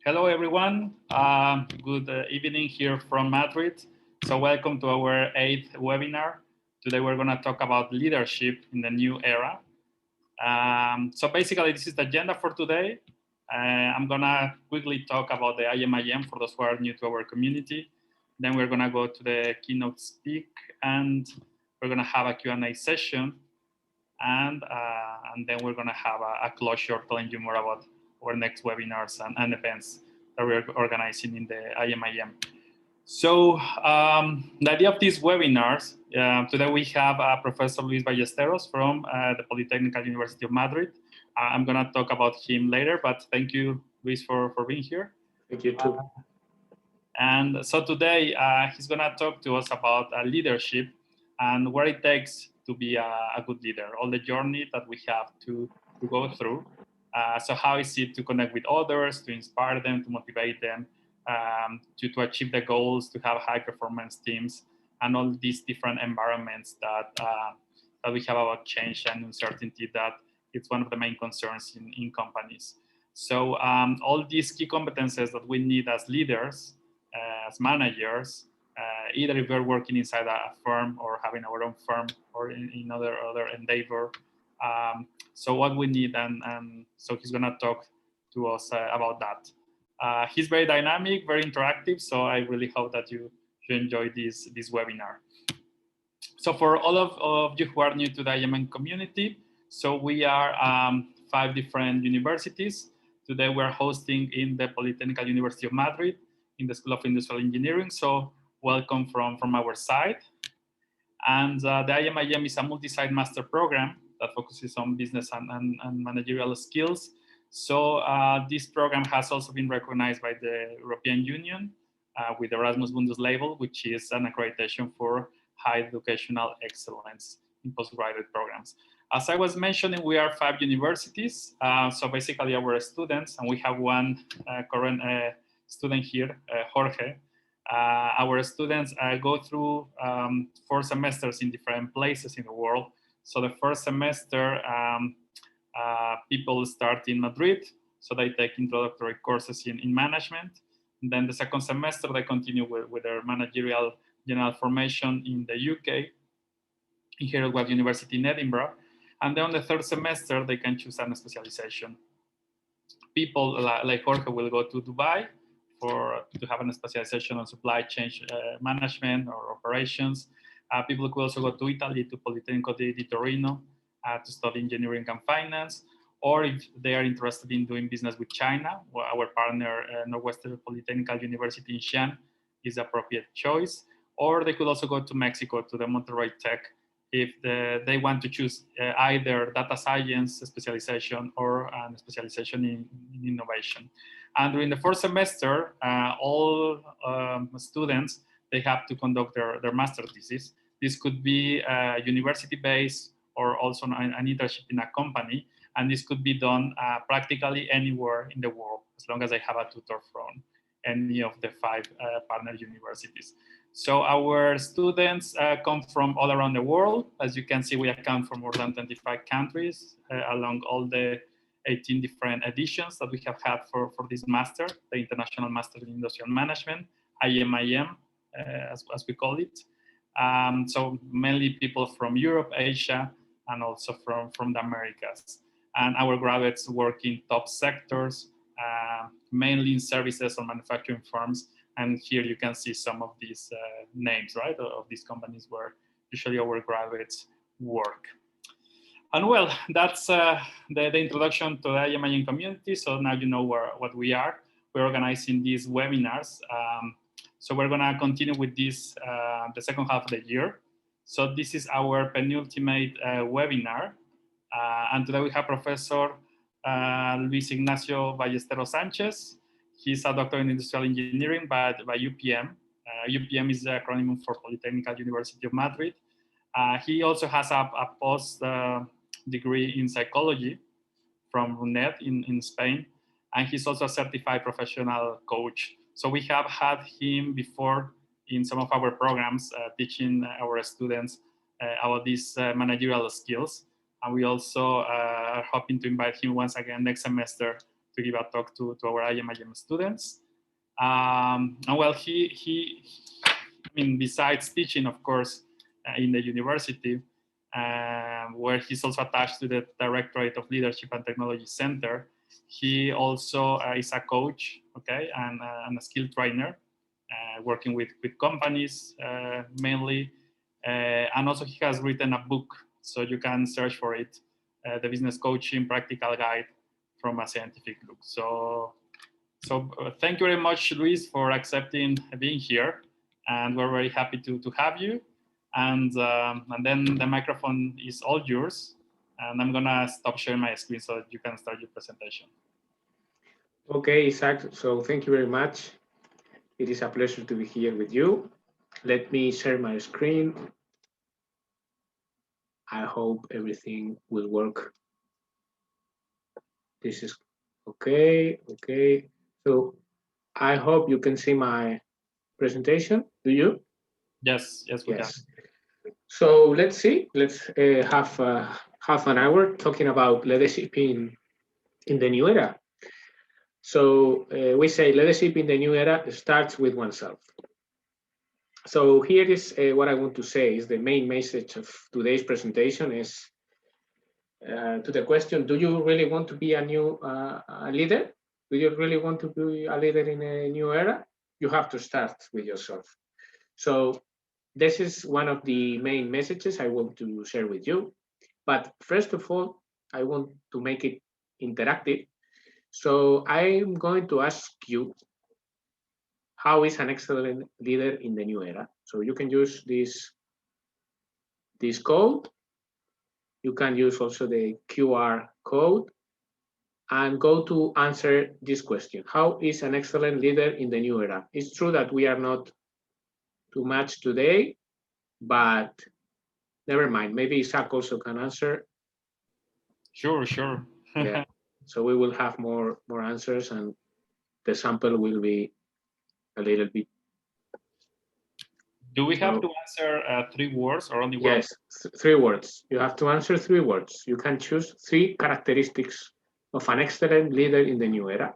Hello, everyone. Good evening here from Madrid. So welcome to our 8th webinar. Today, we're going to talk about leadership in the new era. So basically, this is the agenda for today. I'm going to quickly talk about the IMIM for those who are new to our community. Then we're going to go to the keynote speak, and we're going to have a Q&A session. And then we're going to have a closure telling you more about our next webinars and events that we're organizing in the IMIM. So the idea of these webinars, today we have Professor Luis Vallistero from the Polytechnical University of Madrid. I'm going to talk about him later, but thank you, Luis, for being here. Thank you, too. And so today he's going to talk to us about leadership and what it takes to be a good leader, all the journey that we have to go through. So how is it to connect with others, to inspire them, to motivate them, to achieve the goals, to have high performance teams, and all these different environments that we have about change and uncertainty, that it's one of the main concerns in companies. So all these key competences that we need as leaders, as managers, either if we're working inside a firm or having our own firm or in other endeavor. So what we need, and so he's gonna talk to us about that. He's very dynamic, very interactive, so I really hope that you enjoy this webinar. So for all of you who are new to the IMIM community, so we are 5 different universities. Today we're hosting in the Polytechnical University of Madrid in the School of Industrial Engineering. So welcome from our side. And the IMIM is a multi-site master program that focuses on business and managerial skills. So this program has also been recognized by the European Union with the Erasmus Mundus label, which is an accreditation for high educational excellence in postgraduate programs. As I was mentioning, we are 5 universities. So basically our students, and we have one current student here, Jorge. Our students go through 4 semesters in different places in the world. So the first semester, people start in Madrid, so they take introductory courses in management. And then the second semester, they continue with their managerial general formation in the UK, in Hertford University in Edinburgh. And then on the third semester, they can choose a specialization. People like Jorge will go to Dubai to have a specialization on supply chain management or operations. People could also go to Italy, to Politecnico di Torino, to study engineering and finance. Or if they are interested in doing business with China, our partner, Northwestern Polytechnical University in Xi'an, is the appropriate choice. Or they could also go to Mexico, to the Monterrey Tech, if they want to choose either data science specialization or a specialization in innovation. And during the first semester, all students, they have to conduct their master thesis. This could be university-based or also an internship in a company. And this could be done practically anywhere in the world, as long as they have a tutor from any of the 5 partner universities. So our students come from all around the world. As you can see, we account for more than 25 countries along all the 18 different editions that we have had for this master, the International Master in Industrial Management, IMIM, as we call it. So mainly people from Europe, Asia, and also from the Americas. And our graduates work in top sectors, mainly in services or manufacturing firms. And here you can see some of these names, right, of these companies where usually our graduates work. And well, that's the introduction to the IMIM community. So now you know what we are. We're organizing these webinars. So we're going to continue with this the second half of the year. So this is our penultimate webinar. And today we have Professor Luis Ignacio Vallistero Sanchez. He's a doctor in industrial engineering by UPM. UPM is the acronym for Polytechnical University of Madrid. He also has a post degree in psychology from UNED in Spain. And he's also a certified professional coach. So we have had him before in some of our programs teaching our students about these managerial skills. And we also are hoping to invite him once again next semester give a talk to our IMIM students. And well, I mean, besides teaching, of course, in the university, where he's also attached to the Directorate of Leadership and Technology Center, he also is a coach, okay, and a skill trainer, working with companies mainly. And also he has written a book, so you can search for it, the Business Coaching Practical Guide from a Scientific Look. So thank you very much, Luis, for accepting being here, and we're very happy to have you. And then the microphone is all yours, and I'm gonna stop sharing my screen so that you can start your presentation. Okay, Isaac, so thank you very much. It is a pleasure to be here with you. Let me share my screen. I hope everything will work. This is okay, okay. So I hope you can see my presentation. Do you? Yes, we can. So let's see. Let's have half an hour talking about leadership in the new era. So we say leadership in the new era starts with oneself. So here is what I want to say is the main message of today's presentation is to the question, do you really want to be a new leader? Do you really want to be a leader in a new era? You have to start with yourself. So this is one of the main messages I want to share with you. But first of all, I want to make it interactive. So I'm going to ask you, how is an excellent leader in the new era? So you can use this code. You can use also the QR code and go to answer this question. How is an excellent leader in the new era? It's true that we are not too much today, but never mind. Maybe Isaac also can answer. Sure. Yeah. So we will have more answers, and the sample will be a little bit. Do we have to answer 3 words or only one? Yes, 3 words. You have to answer 3 words. You can choose 3 characteristics of an excellent leader in the new era.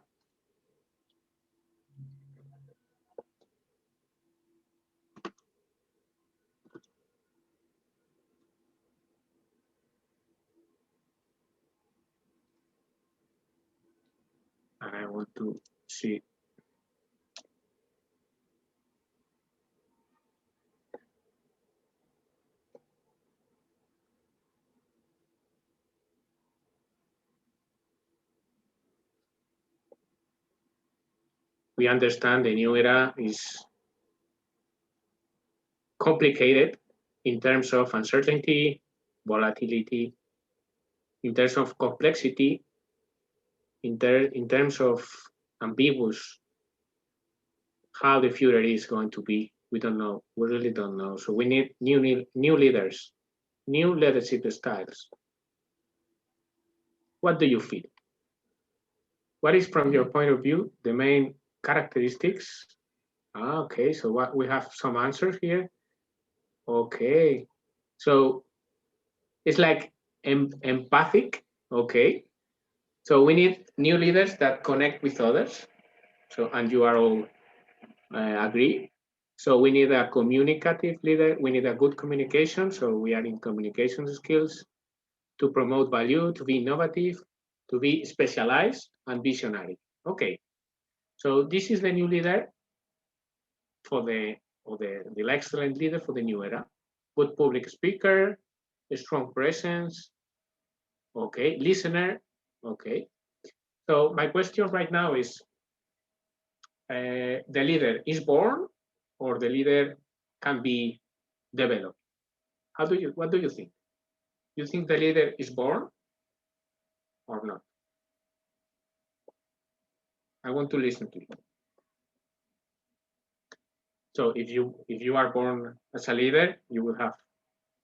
And I want to see. We understand the new era is complicated in terms of uncertainty, volatility, in terms of complexity, in terms of ambiguous, how the future is going to be. We don't know. We really don't know. So we need new leaders, new leadership styles. What do you feel? What is, from your point of view, the main characteristics? Okay, so what we have some answers here. Okay, so it's like empathic. Okay, so we need new leaders that connect with others. So, and you are all agree. So we need a communicative leader. We need a good communication. So we are in communication skills to promote value, to be innovative, to be specialized and visionary. Okay, so this is the new leader for the excellent leader for the new era. Good public speaker, a strong presence. Okay, listener. Okay. So my question right now is, the leader is born or the leader can be developed? What do you think? You think the leader is born or not? I want to listen to you. So if you are born as a leader, you will have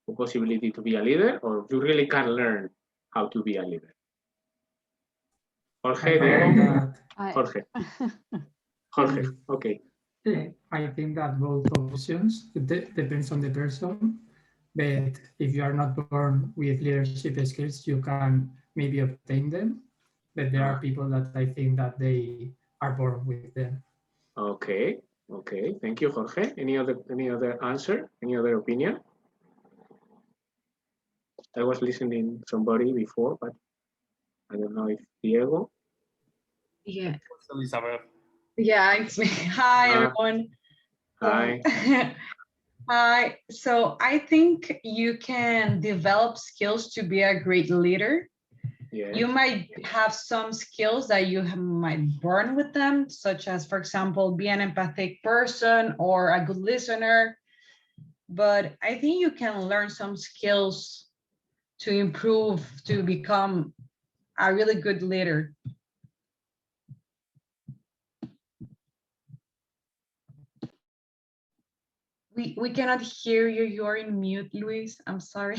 the possibility to be a leader, or you really can learn how to be a leader. Jorge, Jorge, okay. I think that both options, depends on the person, but if you are not born with leadership skills, you can maybe obtain them. but there are people that I think that they are born with them. Okay, okay. Thank you, Jorge. Any other answer? Any other opinion? I was listening somebody before, but I don't know if Diego. Yeah. Elizabeth. Yeah, it's me. Hi, everyone. Hi. Hi. So I think you can develop skills to be a great leader. Yes. You might have some skills that you might born with them, such as, for example, be an empathic person or a good listener. But I think you can learn some skills to improve, to become a really good leader. We cannot hear you. You're in mute, Luis. I'm sorry.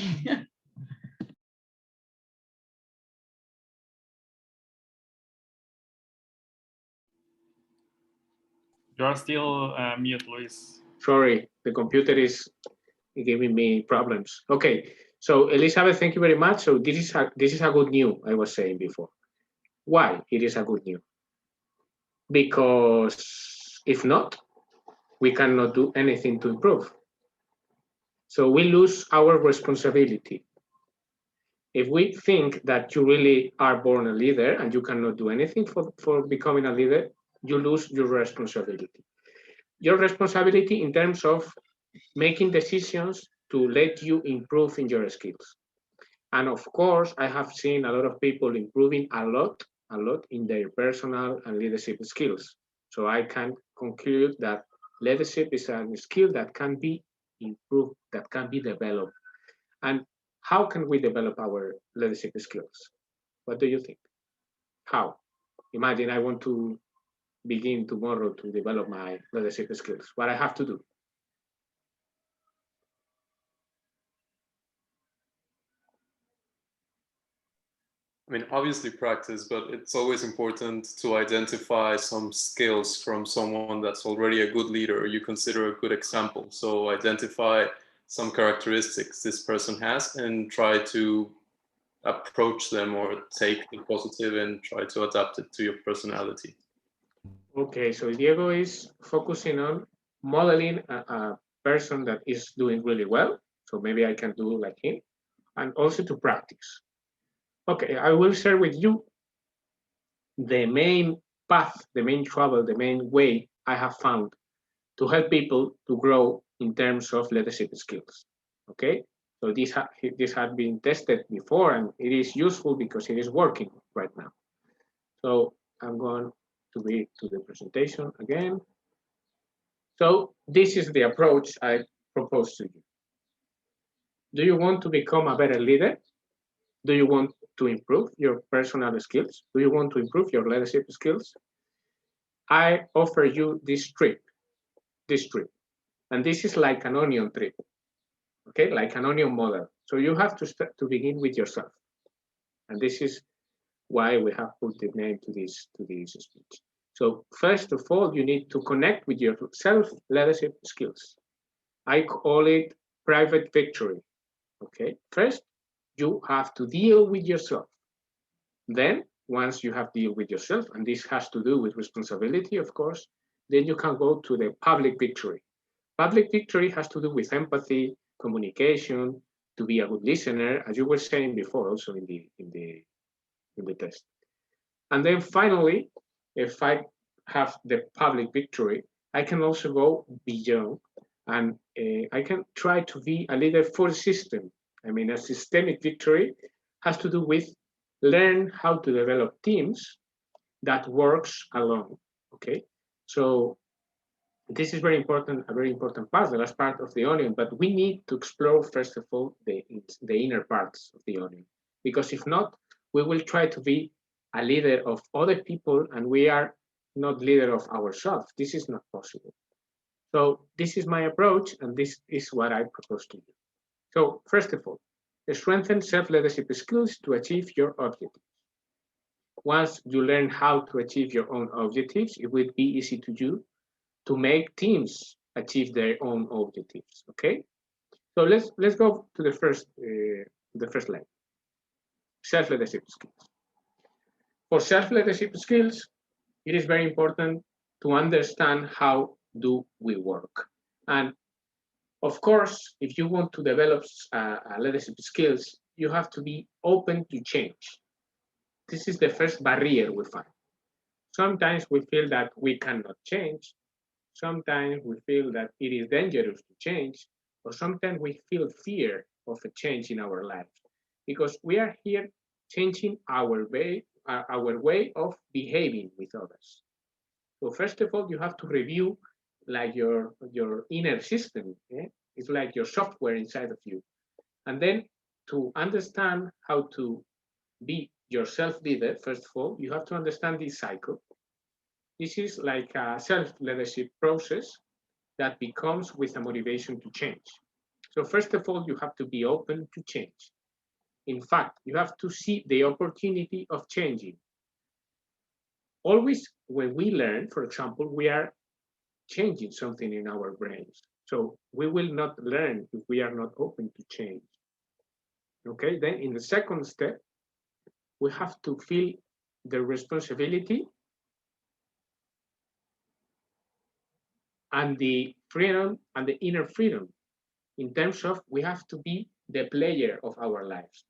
You are still mute, Luis. Sorry, the computer is giving me problems. Okay, so Elizabeth, thank you very much. So this is a good news, I was saying before. Why it is a good news? Because if not, we cannot do anything to improve. So we lose our responsibility. If we think that you really are born a leader and you cannot do anything for becoming a leader, you lose your responsibility. Your responsibility in terms of making decisions to let you improve in your skills. And of course, I have seen a lot of people improving a lot in their personal and leadership skills. So I can conclude that leadership is a skill that can be improved, that can be developed. And how can we develop our leadership skills? What do you think? How? Imagine I want to begin tomorrow to develop my leadership skills. What I have to do? I mean, obviously practice, but it's always important to identify some skills from someone that's already a good leader or you consider a good example. So identify some characteristics this person has and try to approach them or take the positive and try to adapt it to your personality. Okay, so Diego is focusing on modeling a person that is doing really well. So maybe I can do like him, and also to practice. Okay, I will share with you the main path, the main trouble, the main way I have found to help people to grow in terms of leadership skills. Okay, so this has been tested before and it is useful because it is working right now. So I'm going to read to the presentation again. So this is the approach I propose to you. Do you want to become a better leader? Do you want to improve your personal skills? Do you want to improve your leadership skills? I offer you this trip. And this is like an onion trip, okay? Like an onion model. So you have to start to begin with yourself. And this is why we have put the name to this speech. So first of all, you need to connect with your self-leadership skills. I call it private victory, okay? First, you have to deal with yourself. Then, once you have deal with yourself, and this has to do with responsibility, of course, then you can go to the public victory. Public victory has to do with empathy, communication, to be a good listener, as you were saying before, also in the test. And then finally, if I have the public victory, I can also go beyond, and I can try to be a leader for the system. I mean, a systemic victory has to do with learn how to develop teams that works alone. Okay, so this is very important, a very important part, the last part of the onion, but we need to explore, first of all, the inner parts of the onion, because if not, we will try to be a leader of other people and we are not leader of ourselves. This is not possible. So this is my approach and this is what I propose to you. So first of all, strengthen self-leadership skills to achieve your objectives. Once you learn how to achieve your own objectives, it will be easy to you to make teams achieve their own objectives. Okay, so let's go to the first line. Self-leadership skills. For self-leadership skills, it is very important to understand how do we work. And of course, if you want to develop leadership skills, you have to be open to change. This is the first barrier we find. Sometimes we feel that we cannot change. Sometimes we feel that it is dangerous to change, or sometimes we feel fear of a change in our lives because we are here changing our way of behaving with others. So first of all, you have to review like your inner system. It's like your software inside of you. And then to understand how to be your self-leader, first of all, you have to understand this cycle. This is like a self-leadership process that becomes with a motivation to change. So first of all, you have to be open to change. In fact, you have to see the opportunity of changing. Always when we learn, for example, we are changing something in our brains. So we will not learn if we are not open to change. Okay, then in the second step, we have to feel the responsibility and the freedom and the inner freedom in terms of we have to be the player of our lives.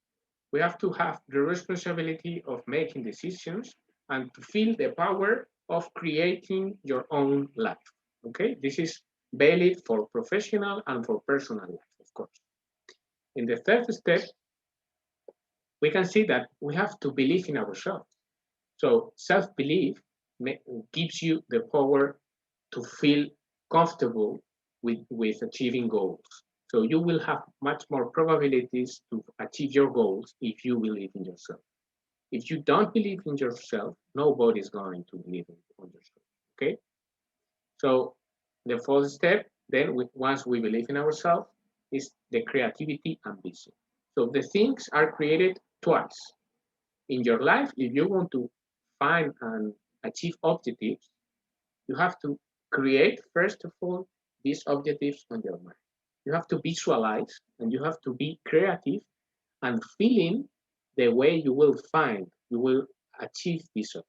We have to have the responsibility of making decisions and to feel the power of creating your own life. Okay, this is valid for professional and for personal life, of course. In the third step, we can see that we have to believe in ourselves. So self-belief gives you the power to feel comfortable with achieving goals. So you will have much more probabilities to achieve your goals if you believe in yourself. If you don't believe in yourself, nobody's going to believe in yourself, okay? So the fourth step, then once we believe in ourselves, is the creativity and vision. So the things are created twice. In your life, if you want to find and achieve objectives, you have to create, first of all, these objectives on your mind. You have to visualize and you have to be creative and feeling the way you will achieve this objective.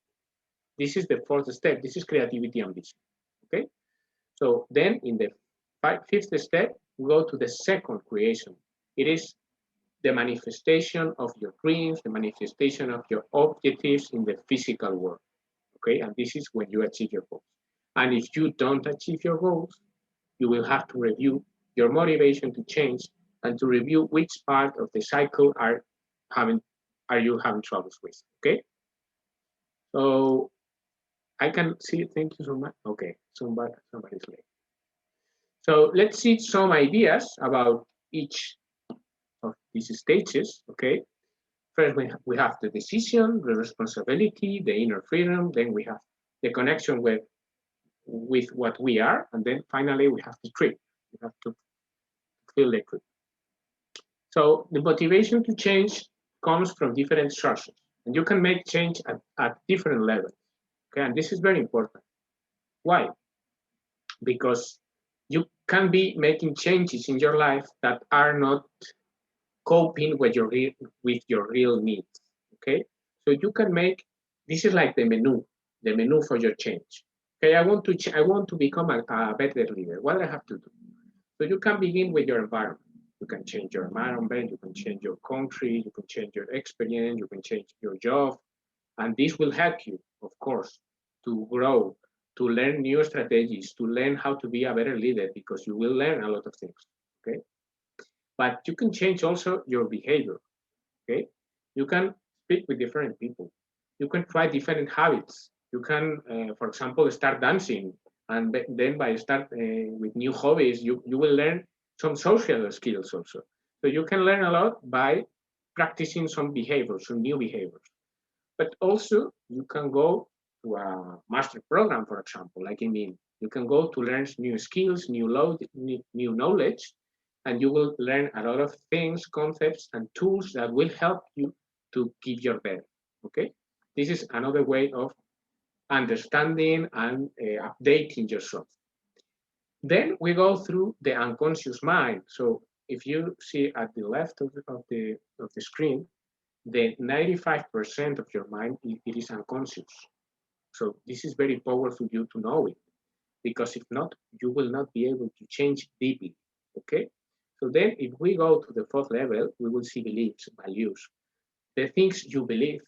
This is the fourth step. This is creativity and vision. Okay? So then in the fifth step, we go to the second creation. It is the manifestation of your dreams, the manifestation of your objectives in the physical world. Okay, and this is when you achieve your goals. And if you don't achieve your goals, you will have to review your motivation to change and to review which part of the cycle are you having troubles with. Okay, so I can see. Thank you so much. Okay, somebody's late. So let's see some ideas about each of these stages. Okay, first we have the decision, the responsibility, the inner freedom. Then we have the connection with what we are, and then finally we have the trip. We have to feel the trip. So the motivation to change comes from different sources, and you can make change at different levels. Okay, and this is very important. Why? Because you can be making changes in your life that are not coping with your real needs. Okay, so you can make, this is like the menu for your change. Okay, I want to become a better leader. What do I have to do? So you can begin with your environment. You can change your environment, you can change your country, you can change your experience, you can change your job, and this will help you, of course, to grow, to learn new strategies, to learn how to be a better leader, because you will learn a lot of things. Okay, but you can change also your behavior. Okay, you can speak with different people. You can try different habits. You can, for example, start dancing, and then by start with new hobbies, you will learn some social skills also. So you can learn a lot by practicing some behaviors, some new behaviors. But also you can go to a master program, for example, like IMIM. You can go to learn new skills, new knowledge, and you will learn a lot of things, concepts, and tools that will help you to give your best. Okay, this is another way of understanding and updating yourself. Then we go through the unconscious mind. So if you see at the left of the screen, the 95% of your mind, it is unconscious. So this is very powerful for you to know it, because if not, you will not be able to change deeply, okay? So then if we go to the fourth level, we will see beliefs, values, the things you believe,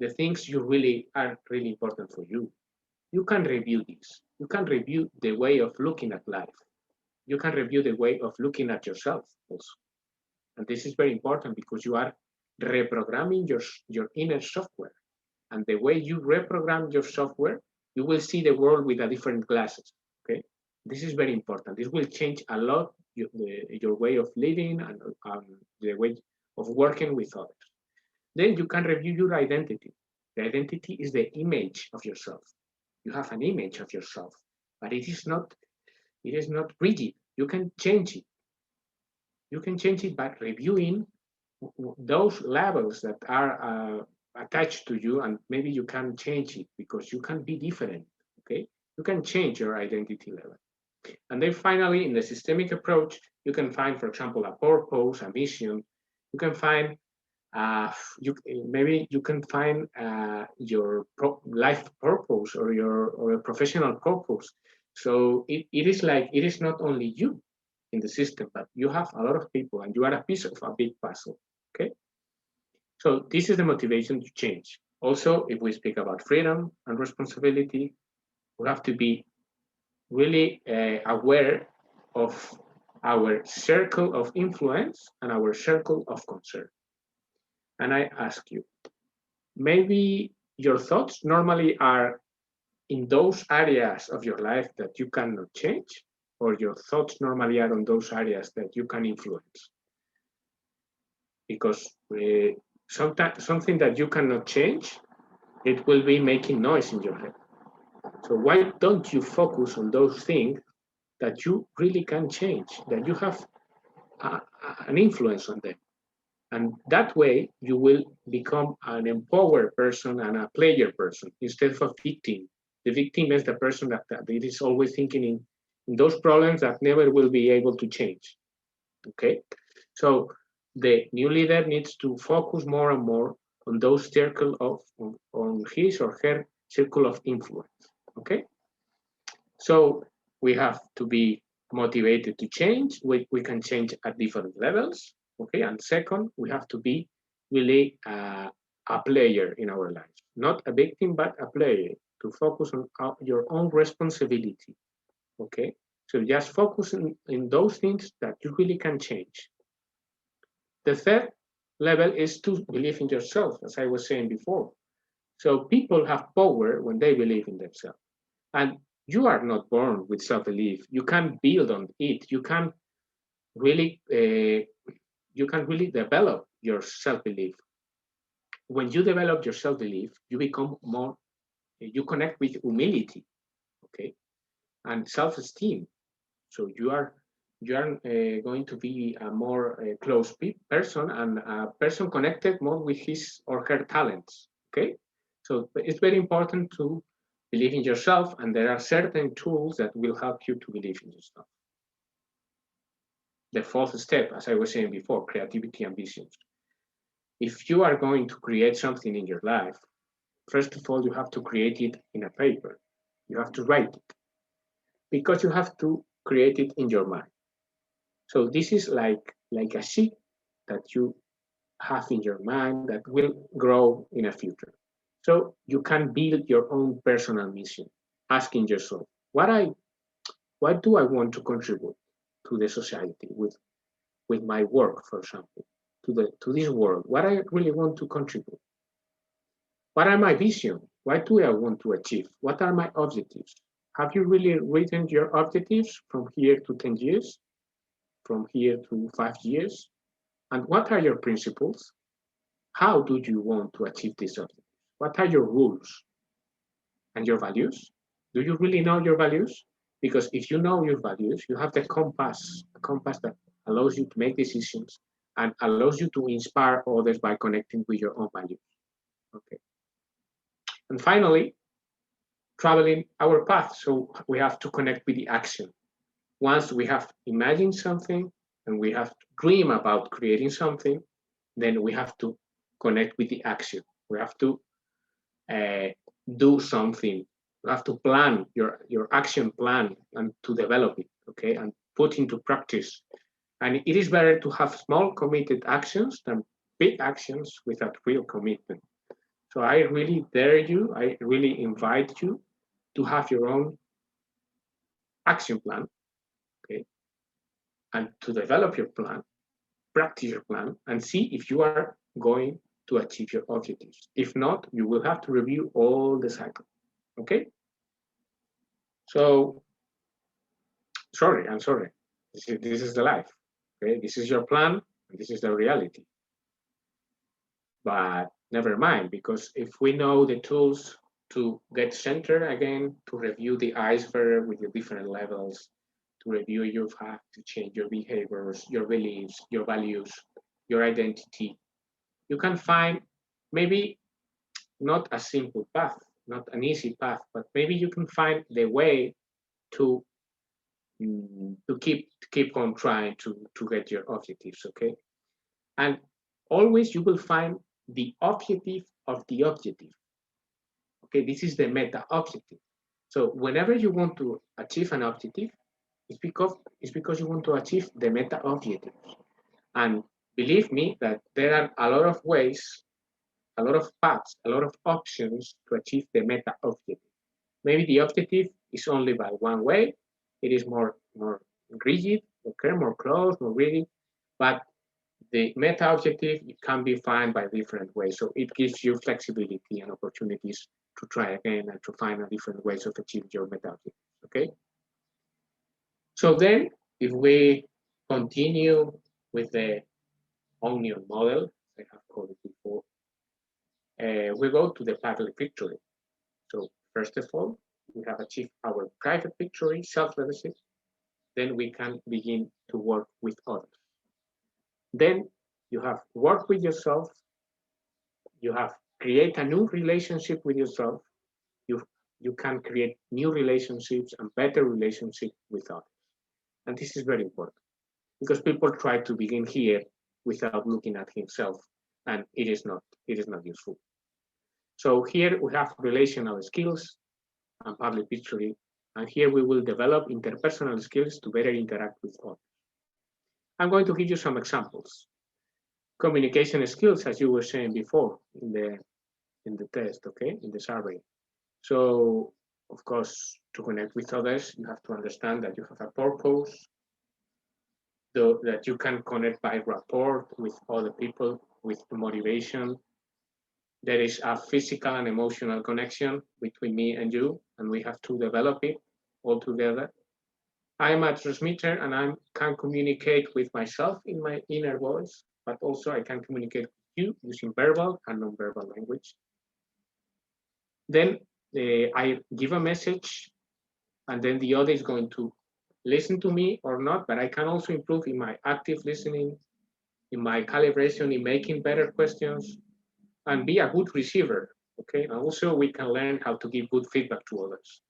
the things you really are really important for you. You can review this. You can review the way of looking at life. You can review the way of looking at yourself also. And this is very important because you are reprogramming your inner software. And the way you reprogram your software, you will see the world with a different glasses, okay? This is very important. This will change a lot your way of living and the way of working with others. Then you can review your identity. The identity is the image of yourself. You have an image of yourself, but it is not rigid. You can change it. You can change it by reviewing those levels that are attached to you, and maybe you can change it because you can be different, okay? You can change your identity level. And then finally, in the systemic approach, you can find, for example, a purpose, a mission. You can find, maybe you can find your life purpose or your professional purpose. So it is not only you in the system, but you have a lot of people and you are a piece of a big puzzle, okay? So this is the motivation to change. Also, if we speak about freedom and responsibility, we have to be really aware of our circle of influence and our circle of concern. And I ask you, maybe your thoughts normally are in those areas of your life that you cannot change, or your thoughts normally are on those areas that you can influence? Because sometimes something that you cannot change, it will be making noise in your head. So why don't you focus on those things that you really can change, that you have an influence on them? And that way you will become an empowered person and a player person instead of a victim. The victim is the person that is always thinking in those problems that never will be able to change, okay? So the new leader needs to focus more and more on those on his or her circle of influence, okay? So we have to be motivated to change. We can change at different levels, okay? And second, we have to be really a player in our lives, not a victim, but a player, to focus on your own responsibility, okay? So just focus in those things that you really can change. The third level is to believe in yourself, as I was saying before. So people have power when they believe in themselves. And you are not born with self-belief. You can build on it. You can really develop your self-belief. When you develop your self-belief, you become more, you connect with humility, okay, and self-esteem. So you are going to be a more close person and a person connected more with his or her talents, okay? So it's very important to believe in yourself, and there are certain tools that will help you to believe in yourself. The fourth step, as I was saying before, creativity and visions. If you are going to create something in your life, first of all, you have to create it in a paper. You have to write it, because you have to create it in your mind. So this is like a seed that you have in your mind that will grow in the future. So you can build your own personal mission, asking yourself, what do I want to contribute to the society with my work, for example, to this world? What I really want to contribute? What are my visions? What do I want to achieve? What are my objectives? Have you really written your objectives from here to 10 years? From here to 5 years? And what are your principles? How do you want to achieve these objectives? What are your rules and your values? Do you really know your values? Because if you know your values, you have the compass, a compass that allows you to make decisions and allows you to inspire others by connecting with your own values. Okay. And finally, traveling our path. So we have to connect with the action. Once we have imagined something and we have to dream about creating something, then we have to connect with the action. We have to do something. You have to plan your action plan and to develop it, okay, and put into practice. And it is better to have small committed actions than big actions without real commitment. So I really dare you, I really invite you to have your own action plan, okay, and to develop your plan, practice your plan, and see if you are going to achieve your objectives. If not, you will have to review all the cycle, okay? So, I'm sorry. This is the life, okay? This is your plan, and this is the reality. But never mind, because if we know the tools to get centered again, to review the iceberg with your different levels, to review you have to change your behaviors, your beliefs, your values, your identity, you can find maybe not a simple path, not an easy path, but maybe you can find the way to keep on trying to get your objectives, okay? And always you will find the objective of the objective. Okay, this is the meta objective. So whenever you want to achieve an objective, it's because you want to achieve the meta objective. And believe me that there are a lot of ways, a lot of paths, a lot of options to achieve the meta objective. Maybe the objective is only by one way. It is more rigid, okay, more close, more rigid, but the meta objective can be found by different ways. So it gives you flexibility and opportunities to try again and to find a different ways of achieving your meta objective, okay? So then if we continue with the onion model, I have called it before, we go to the public victory. So first of all, we have achieved our private victory, self-leadership. Then we can begin to work with others. Then you have worked with yourself. You have create a new relationship with yourself. You can create new relationships and better relationships with others. And this is very important because people try to begin here without looking at himself, and it is not useful. So here we have relational skills and public victory, and here we will develop interpersonal skills to better interact with others. I'm going to give you some examples. Communication skills, as you were saying before in the test, okay, in the survey. So, of course, to connect with others, you have to understand that you have a purpose, that you can connect by rapport with other people, with motivation. There is a physical and emotional connection between me and you, and we have to develop it all together. I'm a transmitter and I can communicate with myself in my inner voice, but also I can communicate with you using verbal and non-verbal language. Then I give a message, and then the other is going to listen to me or not, but I can also improve in my active listening, in my calibration, in making better questions, and be a good receiver, okay? And also we can learn how to give good feedback to others.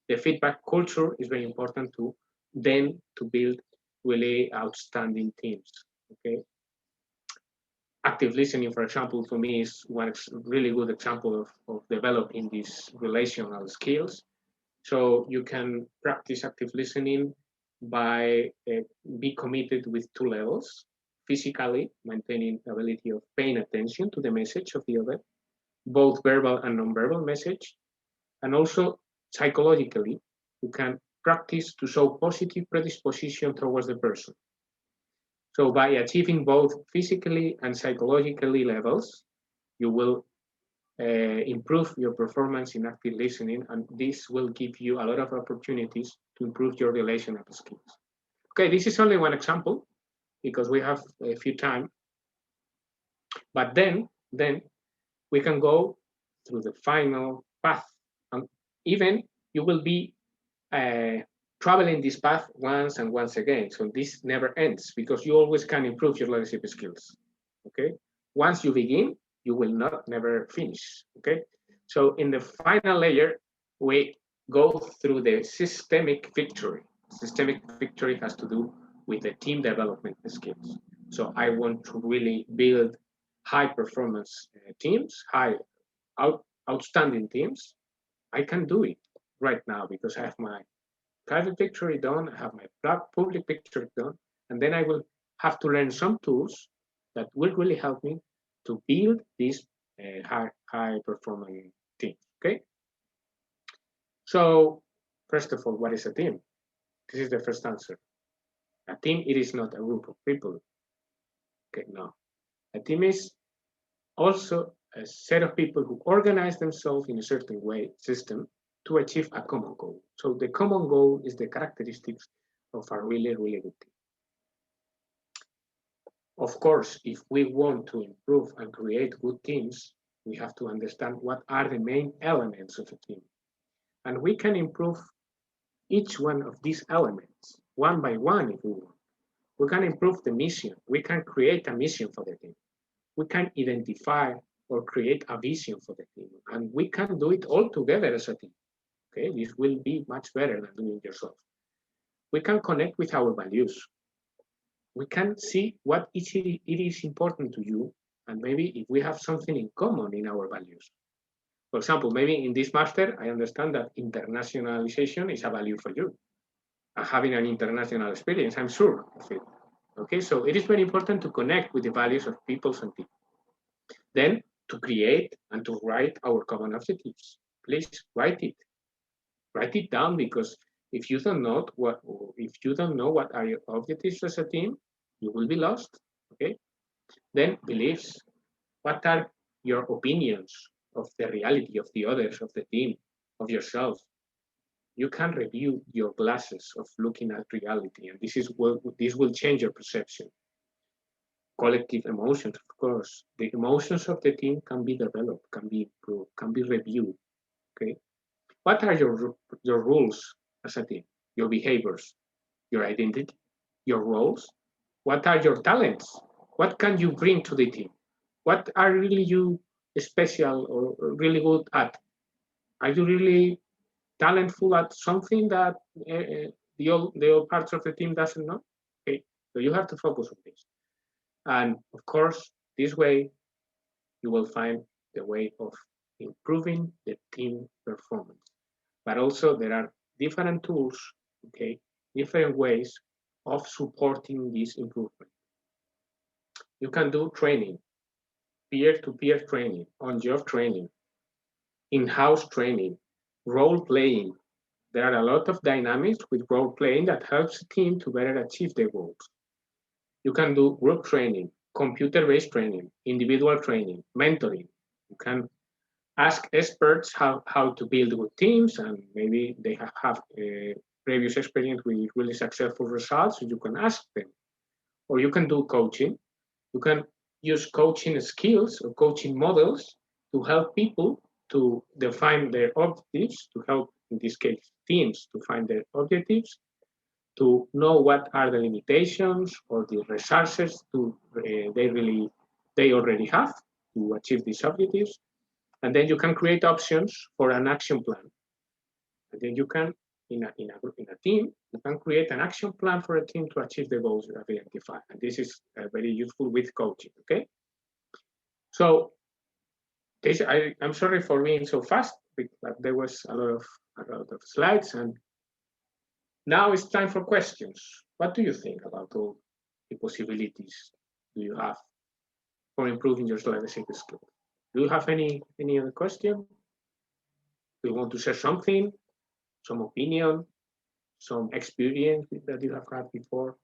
The feedback culture is very important to build really outstanding teams, okay? Active listening, for example, for me is one really good example of developing these relational skills. So you can practice active listening by be committed with two levels. Physically, maintaining ability of paying attention to the message of the other, both verbal and non-verbal message. And also psychologically, you can practice to show positive predisposition towards the person. So by achieving both physically and psychologically levels, you will improve your performance in active listening, and this will give you a lot of opportunities to improve your relational skills. Okay, this is only one example because we have a few time, but then we can go through the final path, and even you will be traveling this path once and once again. So this never ends because you always can improve your leadership skills. Okay, once you begin, you will never finish. Okay, so in the final layer, we go through the systemic victory. Systemic victory has to do with the team development skills. So I want to really build high performance teams, outstanding teams, I can do it right now because I have my private picture done, I have my public picture done, and then I will have to learn some tools that will really help me to build these high performing teams. Okay. So first of all, what is a team? This is the first answer. A team, it is not a group of people. Okay, no. A team is also a set of people who organize themselves in a certain way, system, to achieve a common goal. So the common goal is the characteristics of a really, really good team. Of course, if we want to improve and create good teams, we have to understand what are the main elements of a team. And we can improve each one of these elements one by one if we want. We can improve the mission. We can create a mission for the team. We can identify or create a vision for the team. And we can do it all together as a team. Okay, this will be much better than doing it yourself. We can connect with our values. We can see what it is important to you, and maybe if we have something in common in our values. For example, maybe in this master, I understand that internationalization is a value for you. Having an international experience, I'm sure of it. Okay, so it is very important to connect with the values of people and teams. Then to create and to write our common objectives. Please write it. Write it down, because if you don't know what are your objectives as a team, you will be lost. Okay. Then beliefs. What are your opinions of the reality of the others, of the team, of yourself? You can review your glasses of looking at reality, and this will change your perception. Collective emotions, of course. The emotions of the team can be developed, can be improved, can be reviewed. Okay. What are your rules as a team? Your behaviors, your identity, your roles? What are your talents? What can you bring to the team? What are really you special or really good at? Are you really talentful at something that the all parts of the team doesn't know? Okay, so you have to focus on this. And of course, this way you will find the way of improving the team performance. But also there are different tools, okay, different ways of supporting this improvement. You can do training, peer-to-peer training, on-job training, in-house training, role-playing. There are a lot of dynamics with role-playing that helps the team to better achieve their goals. You can do group training, computer-based training, individual training, mentoring. You can ask experts how to build good teams, and maybe they have previous experience with really successful results, so you can ask them. Or you can do coaching. You can use coaching skills or coaching models to help people to define their objectives, to help, in this case, teams to find their objectives, to know what are the limitations or the resources they already have to achieve these objectives. And then you can create options for an action plan. And then you can, in a team, you can create an action plan for a team to achieve the goals you have identified. And this is very useful with coaching, okay? So I'm sorry for being so fast, but there was a lot of slides, and now it's time for questions. What do you think about all the possibilities do you have for improving your leadership skills? Do you have any other question? Do you want to share something, some opinion, some experience that you have had before?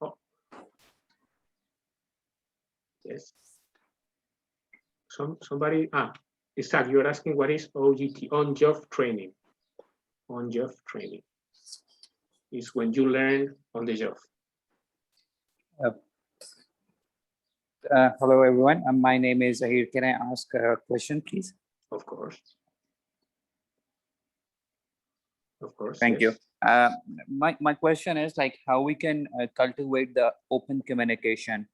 Oh. Yes. Somebody, Isaac, you're asking what is OJT, on-job training. On-job training is when you learn on the job. Hello, everyone. My name is Zahir. Can I ask a question, please? Of course. Of course. Thank yes. you. My question is like how we can cultivate the open communication.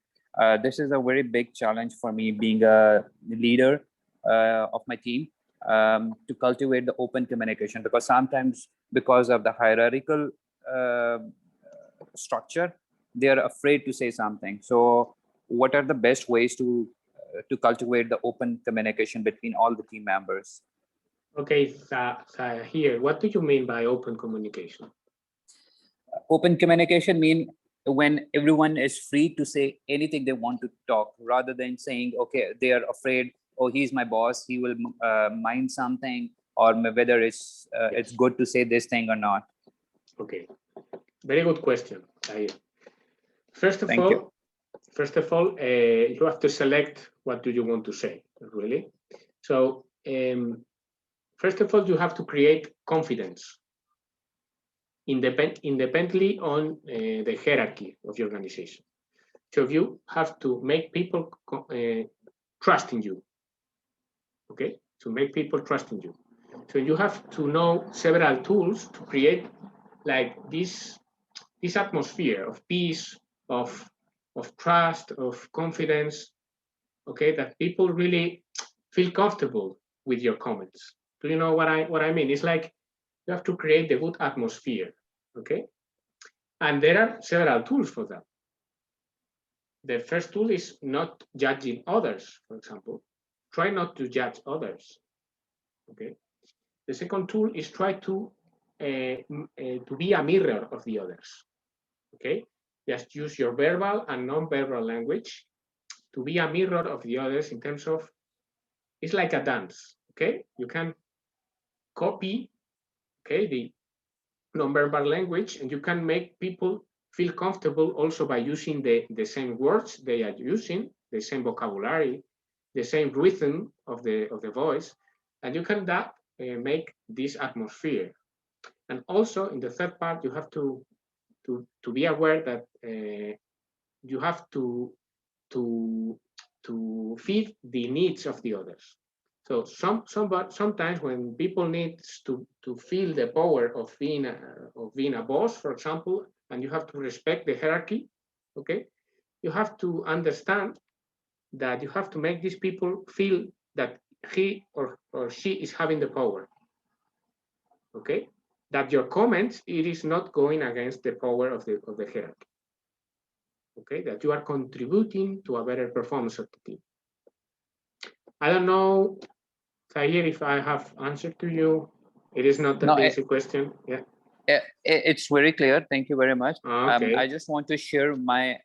This is a very big challenge for me, being a leader of my team, to cultivate the open communication, because sometimes because of the hierarchical structure, they are afraid to say something. So what are the best ways to cultivate the open communication between all the team members? Okay, here, what do you mean by open communication? Open communication mean when everyone is free to say anything they want to talk, rather than saying, okay, they are afraid, oh, he's my boss, he will mind something, or whether it's good to say this thing or not. Okay, very good question. First of Thank you. you have to select what do you want to say, really. So first of all, you have to create confidence independently on the hierarchy of the organization. So you have to make people trust in you. Okay, to make people trust in you. So you have to know several tools to create like this atmosphere of peace, of trust, of confidence. Okay, that people really feel comfortable with your comments. Do you know what I mean? It's like you have to create the good atmosphere. Okay, and there are several tools for that. The first tool is not judging others, for example. Try not to judge others. Okay. The second tool is try to be a mirror of the others. Okay. Just use your verbal and non-verbal language to be a mirror of the others in terms of, it's like a dance. Okay. You can copy, okay, the non-verbal language, and you can make people feel comfortable also by using the same words they are using, the same vocabulary, the same rhythm of the voice, and you can make this atmosphere. And also in the third part, you have to be aware that you have to feed the needs of the others. So sometimes when people need to feel the power of being a boss, for example, and you have to respect the hierarchy, okay, you have to understand that you have to make these people feel that he or she is having the power. Okay, that your comments, it is not going against the power of the hierarchy. Okay, that you are contributing to a better performance of the team. I don't know, Tahir, if I have answered to you. It is not a basic question. Yeah. It's very clear. Thank you very much. Okay. I just want to share my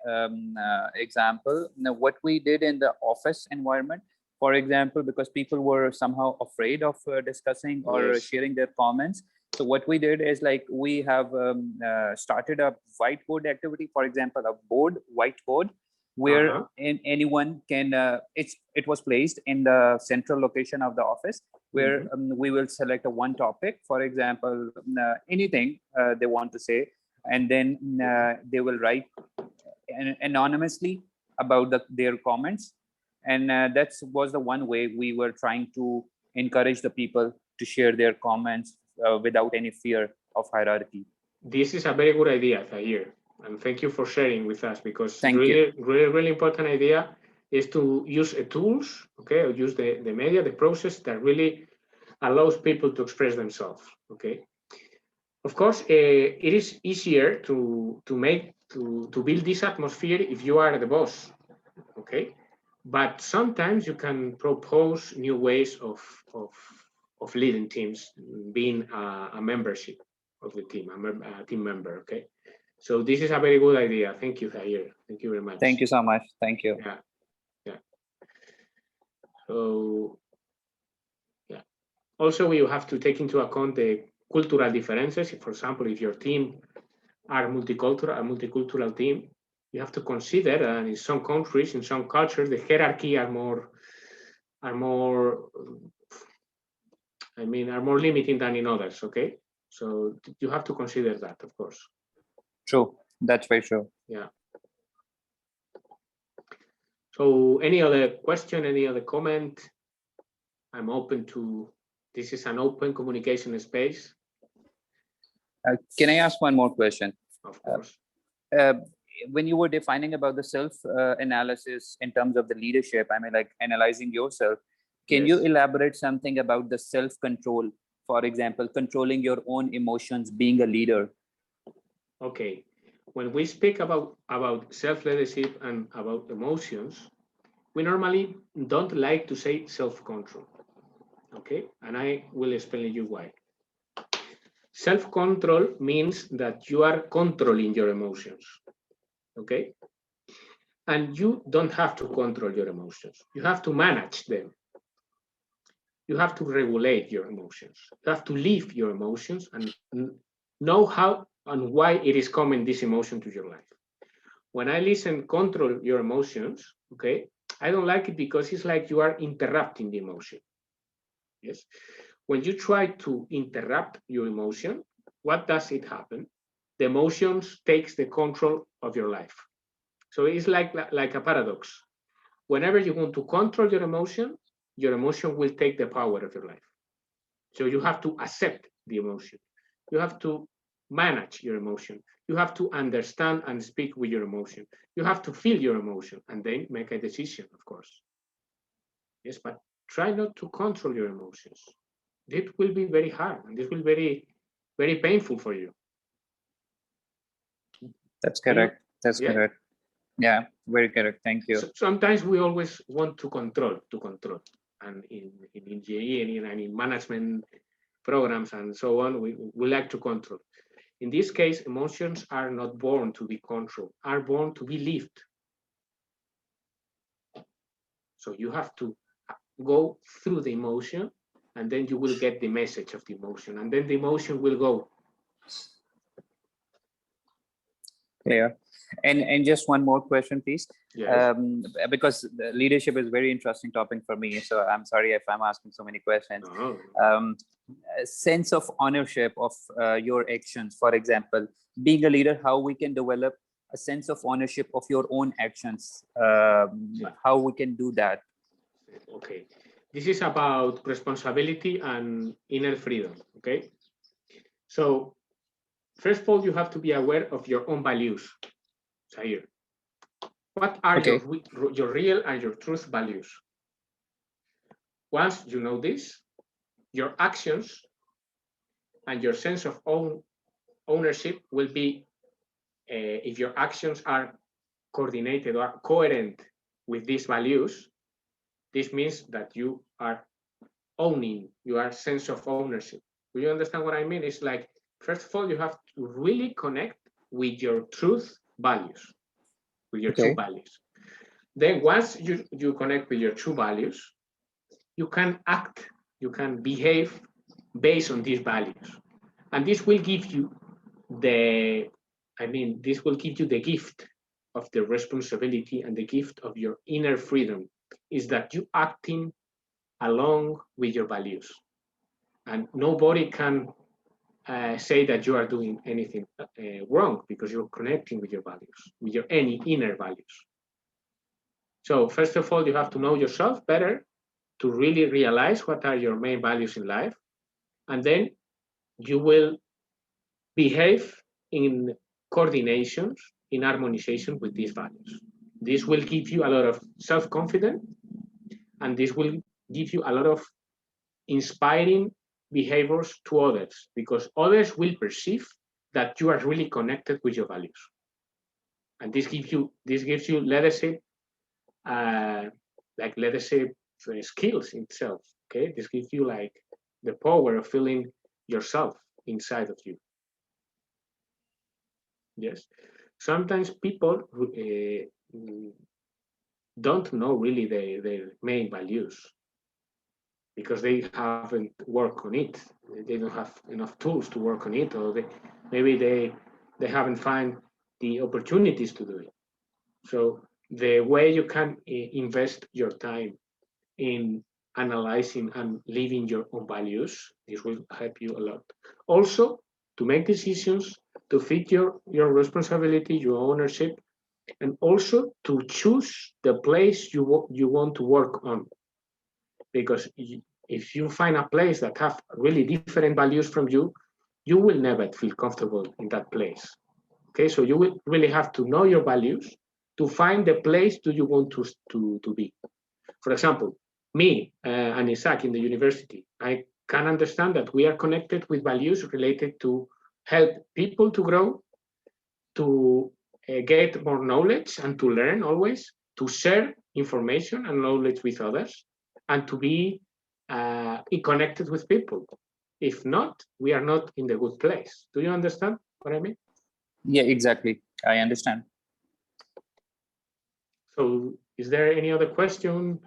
example. Now, what we did in the office environment, for example, because people were somehow afraid of discussing or sharing their comments. So what we did is like we have started a whiteboard activity, for example, a whiteboard, where anyone can, it was placed in the central location of the office, where we will select one topic, for example, anything they want to say, and then they will write anonymously about their comments. And that was the one way we were trying to encourage the people to share their comments without any fear of hierarchy. This is a very good idea, Tahir. And thank you for sharing with us, because really important idea is to use tools, okay, or use the media, the process that really allows people to express themselves, okay. Of course, it is easier to build this atmosphere if you are the boss, okay. But sometimes you can propose new ways of leading teams, being a membership of the team, a team member, okay. So this is a very good idea. Thank you, Tahir. Thank you very much. Thank you so much. Thank you. Yeah. So, yeah. Also, we have to take into account the cultural differences. For example, if your team are a multicultural team, you have to consider that in some countries, in some cultures, the hierarchy are more limiting than in others. Okay, so you have to consider that, of course. True. That's very true. Yeah. So any other question, any other comment? I'm open to, this is an open communication space. Can I ask one more question? Of course. When you were defining about the self-analysis in terms of the leadership, I mean, like analyzing yourself, can you elaborate something about the self-control? For example, controlling your own emotions, being a leader. Okay. when we speak about self-leadership and about emotions, we normally don't like to say self-control. Okay, and I will explain you why. Self-control means that you are controlling your emotions. Okay, and you don't have to control your emotions. You have to manage them. You have to regulate your emotions. You have to live your emotions and know how and why it is coming, this emotion, to your life. When I listen, control your emotions, okay, I don't like it because it's like you are interrupting the emotion. Yes. When you try to interrupt your emotion, what does it happen? The emotions takes the control of your life. So it's like a paradox. Whenever you want to control your emotion will take the power of your life. So you have to accept the emotion. You have to manage your emotion. You have to understand and speak with your emotion. You have to feel your emotion and then make a decision, of course. Yes, but try not to control your emotions. It will be very hard and this will be very painful for you. That's correct. That's yeah. correct. Yeah, very correct. Thank you. So sometimes we always want to control. And in engineering and in management programs and so on, we like to control. In this case, emotions are not born to be controlled, are born to be lived. So you have to go through the emotion and then you will get the message of the emotion and then the emotion will go. Clear. And just one more question, please. Yes. Because leadership is a very interesting topic for me. So I'm sorry if I'm asking so many questions. No. A sense of ownership of your actions, for example, being a leader, how we can develop a sense of ownership of your own actions, how we can do that. Okay. This is about responsibility and inner freedom. Okay. So first of all, you have to be aware of your own values. Zaire. What are your real and your truth values? Once you know this, your actions and your sense of ownership will be, if your actions are coordinated or coherent with these values, this means that you are owning your sense of ownership. Do you understand what I mean? It's like, first of all, you have to really connect with your truth values, with your true values. Then once you connect with your true values, you can act, you can behave based on these values. And this will give you the gift of the responsibility and the gift of your inner freedom, is that you acting along with your values. And nobody can say that you are doing anything wrong because you're connecting with your values, with your any inner values. So first of all, you have to know yourself better to really realize what are your main values in life. And then you will behave in coordinations, in harmonization with these values. This will give you a lot of self-confidence, and this will give you a lot of inspiring behaviors to others, because others will perceive that you are really connected with your values. And this gives you leadership, skills itself. Okay, this gives you like the power of feeling yourself inside of you. Yes, sometimes people don't know really their main values because they haven't worked on it. They don't have enough tools to work on it, or maybe they haven't found the opportunities to do it. So the way you can invest your time in analyzing and living your own values, this will help you a lot. Also, to make decisions, to fit your responsibility, your ownership, and also to choose the place you want to work on. Because if you find a place that have really different values from you, you will never feel comfortable in that place. Okay, so you will really have to know your values to find the place do you want to be. For example, me and Isaac in the university, I can understand that we are connected with values related to help people to grow, to get more knowledge and to learn always, to share information and knowledge with others, and to be connected with people. If not, we are not in the good place. Do you understand what I mean? Yeah, exactly. I understand. So is there any other question?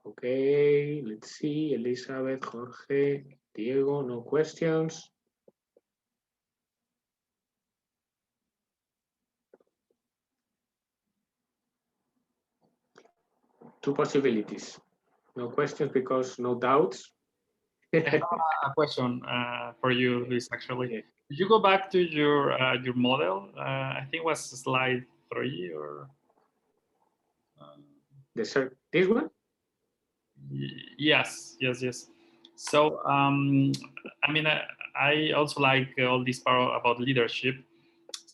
Okay, let's see. Elizabeth, Jorge, Diego, no questions. Two possibilities. No questions because no doubts. I have a question for you, Luis, actually. Yeah. Did you go back to your model? I think it was slide 3 or... This one? Yes. So, I mean, I also like all this part about leadership.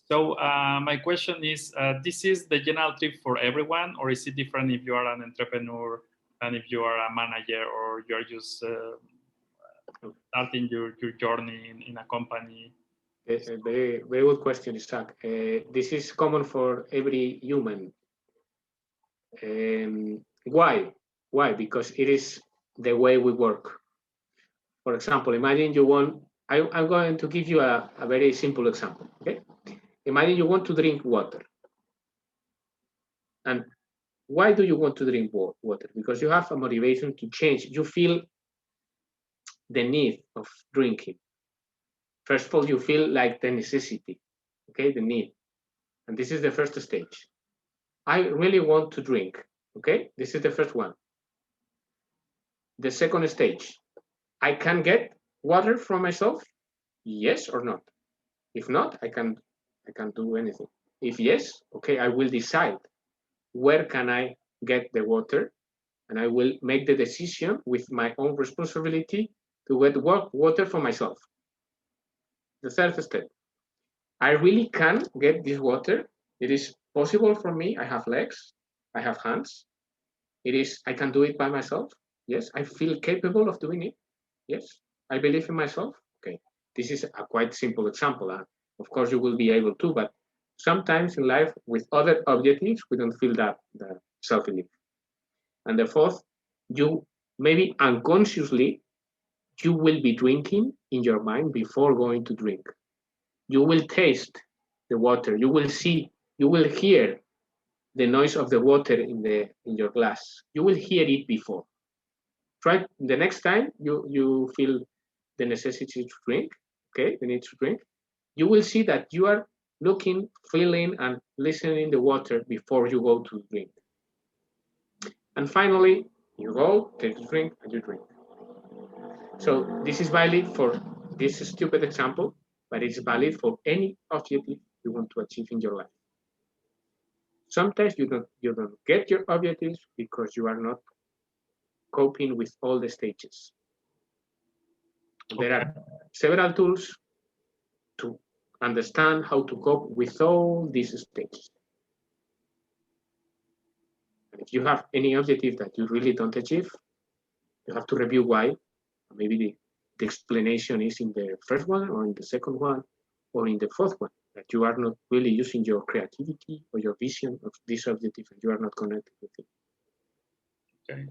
So my question is, this is the general tip for everyone, or is it different if you are an entrepreneur and if you are a manager, or you are just starting your journey in a company? Very, very good question, Isaac. This is common for every human. Why? Why? Because it is the way we work. For example, imagine you want, I'm going to give you a very simple example, okay? Imagine you want to drink water. And why do you want to drink water? Because you have a motivation to change. You feel the need of drinking. First of all, you feel like the necessity, okay, the need. And this is the first stage. I really want to drink, okay? This is the first one. The second stage, I can get water from myself, yes or not? If not, I can't do anything. If yes, okay, I will decide where can I get the water, and I will make the decision with my own responsibility to get water for myself. The third step, I really can get this water. It is possible for me. I have legs, I have hands. I can do it by myself. Yes, I feel capable of doing it. Yes, I believe in myself. Okay, this is a quite simple example. Of course, you will be able to, but sometimes in life with other objectives, we don't feel that self-belief. And the fourth, you maybe unconsciously, you will be drinking in your mind before going to drink. You will taste the water. You will see, you will hear the noise of the water in your glass. You will hear it before. Try the next time you feel the necessity to drink, okay, the need to drink, you will see that you are looking, feeling, and listening the water before you go to drink. And finally, you go, take a drink, and you drink. So this is valid for this stupid example, but it's valid for any objective you want to achieve in your life. Sometimes you don't get your objectives because you are not coping with all the stages. Okay. There are several tools to understand how to cope with all these stages. And if you have any objective that you really don't achieve, you have to review why. Maybe the explanation is in the first one, or in the second one, or in the fourth one, that you are not really using your creativity or your vision of this objective, and you are not connected with it. Okay.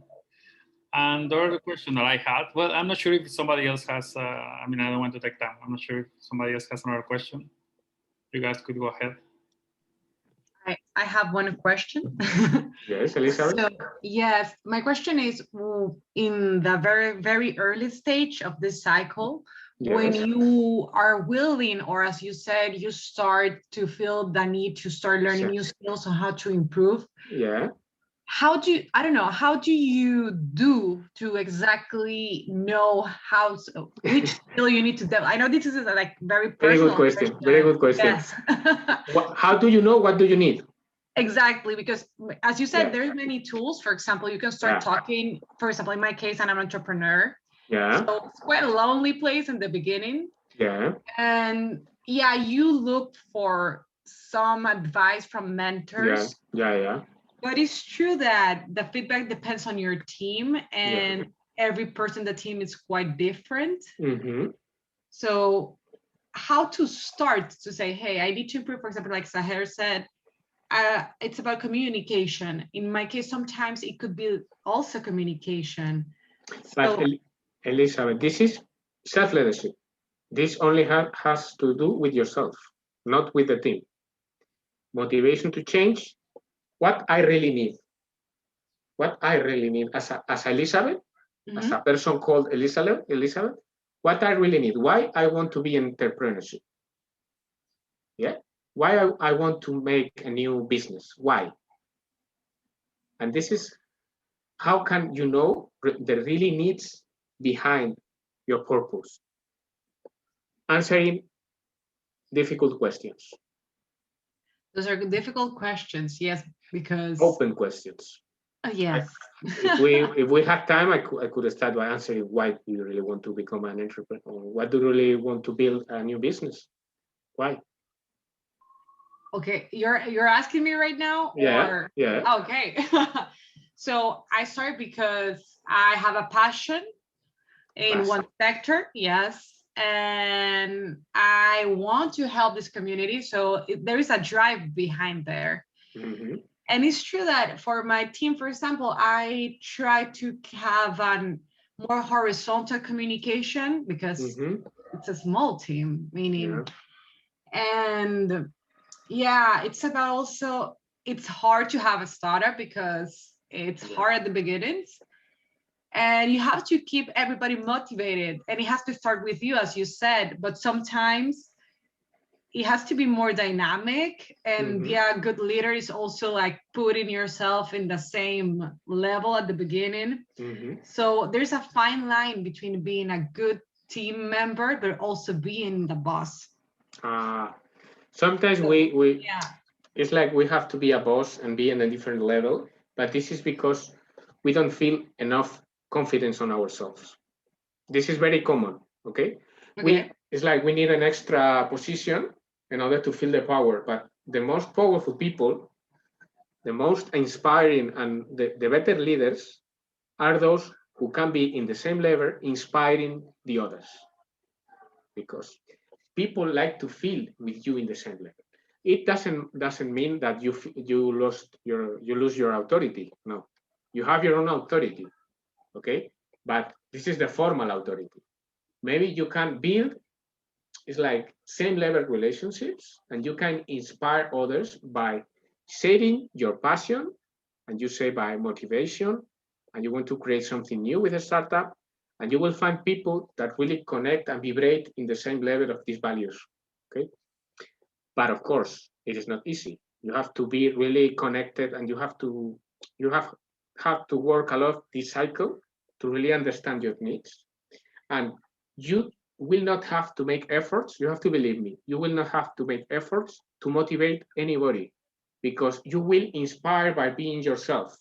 And the other question that I had, well, I'm not sure if somebody else has, I mean, I don't want to take time. I'm not sure if somebody else has another question. You guys could go ahead. I have one question. Yes, Elizabeth. So, yes, my question is, in the very, very early stage of this cycle, yes, when you are willing, or as you said, you start to feel the need to start learning new skills on how to improve. Yeah. How do you, I don't know, how do you do to exactly know which skill you need to develop? I know this is like very personal. Very good question. Very good question. Yes. How do you know what do you need? Exactly, because as you said, there's many tools. For example, you can start talking, for example, in my case, I'm an entrepreneur. Yeah. So it's quite a lonely place in the beginning. Yeah. And yeah, you look for some advice from mentors. Yeah. But it's true that the feedback depends on your team, and every person in the team is quite different. Mm-hmm. So how to start to say, hey, I need to improve, for example, like Saher said, it's about communication. In my case, sometimes it could be also communication. But Elizabeth, this is self-leadership. This only has to do with yourself, not with the team. Motivation to change, what I really need. What I really need as Elizabeth, as a person called Elizabeth, what I really need, why I want to be in entrepreneurship. Yeah, why I want to make a new business, why? And this is how can you know the really needs behind your purpose? Answering difficult questions. Those are difficult questions, yes, because open questions. Yes. If we had time, I could start by answering why do you really want to become an entrepreneur? Why do you really want to build a new business? Why? Okay, you're asking me right now? Yeah. Or... Yeah. Okay. So I started because I have a passion in one sector, yes, and I want to help this community. So there is a drive behind there. Mm-hmm. And it's true that for my team, for example, I try to have a more horizontal communication because it's a small team, meaning, and yeah, it's about also, it's hard to have a startup because it's hard at the beginnings. And you have to keep everybody motivated, and it has to start with you, as you said, but sometimes it has to be more dynamic. And yeah, a good leader is also like putting yourself in the same level at the beginning. So there's a fine line between being a good team member, but also being the boss. Sometimes it's like we have to be a boss and be in a different level, but this is because we don't feel enough confidence on ourselves. This is very common, okay? It's like we need an extra position in order to feel the power, but the most powerful people, the most inspiring and the better leaders are those who can be in the same level inspiring the others, because people like to feel with you in the same level. It doesn't mean that you lose your authority. No, you have your own authority, okay? But this is the formal authority. Maybe you can build, it's like same level relationships, and you can inspire others by sharing your passion, and you say by motivation, and you want to create something new with a startup, and you will find people that really connect and vibrate in the same level of these values, okay? But of course, it is not easy. You have to be really connected, and you have to work a lot this cycle to really understand your needs. And you will not have to make efforts. You have to believe me. You will not have to make efforts to motivate anybody, because you will inspire by being yourself.